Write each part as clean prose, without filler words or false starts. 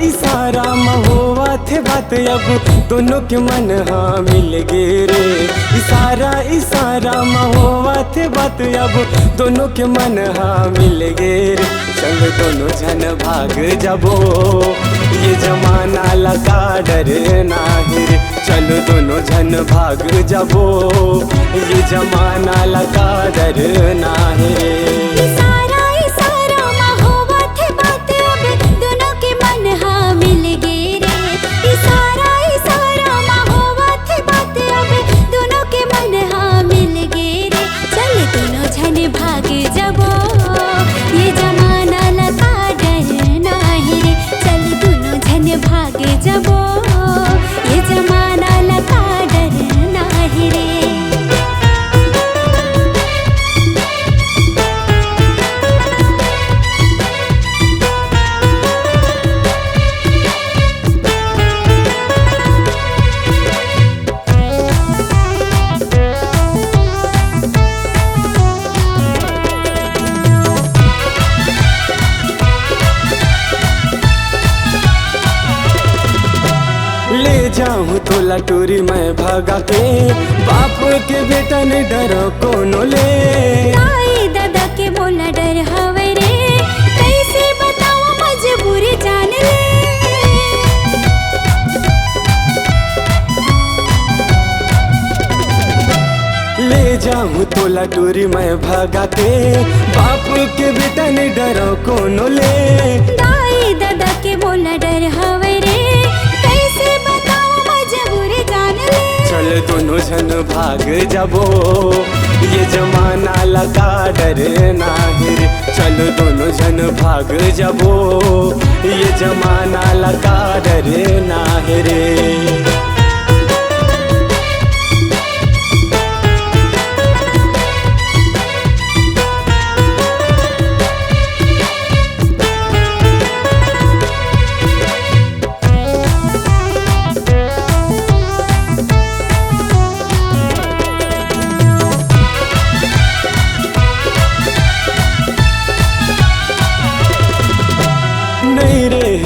इशारा महुआ थे बात अब दोनों के मन हाँ मिल गे रे। इशारा इशारा महुआ थे बात अब दोनों के मन हाँ मिल गे रे। चल दोनों जन भाग जाबो ये जमाना लगा डर नाही रे। चल दोनों जन भाग जाबो ये जमाना लगा डर नाही रे। ले जाऊँ तो लटूरी मैं भगा के बाप के बेटा ने डर कोनो ले। ताई दादा के बोला डर हवे रे कैसे बताओ मजबूरी जान ले। ले जाऊँ तो लटूरी मैं भगा के बाप के बेटा ने डर कोनो ले। ताई दादा के बोला डर हवे रे चल दोनों जन भाग जाबो ये जमाना लगा डर नाही रे। चल दोनों जन भाग जाबो ये जमाना लगा डर नाही रे।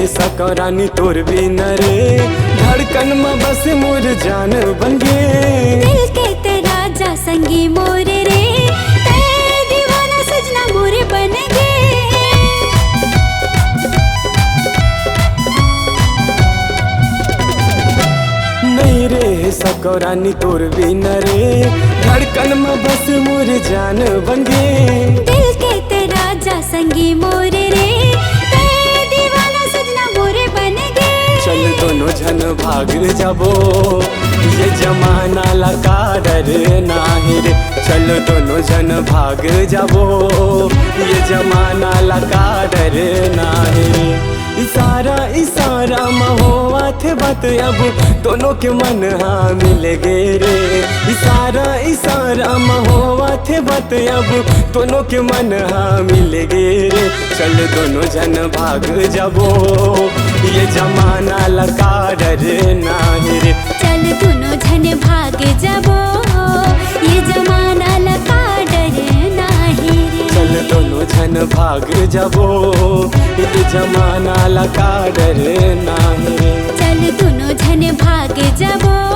सकरानी तोर भी न रे धड़कन में बस मोर जान बन गे। दिल के तेरा जा संगी मोर रे तेरे दीवाना सजना मोर बन गे। नहीं रे सकरानी तोर भी न रे धड़कन में बस मोर जान बन गे। दिल के तेरा जा संगी मोर रे चल दोनों जन भाग जाबो ये जमाना लगा डर नाही रे। चल दोनों जन भाग जाबो ये जमाना लगा डर नाही रे। इशारा इशारा महुआ थे बात अब दोनों के मन हाँ मिल गे रे। इशारा इशारा महुआ थे बात अब दोनों के मन हाँ मिल गे रे। चल दोनों जन भाग जाबो ये जमाना लगा डर नाही रे। चल दोनों जन भाग जाबो ये जमाना लगा डर नाही रे। चल दोनों जन भाग जाबो ये जमाना लगा डर नाही रे। चल दोनों जन भाग जाबो।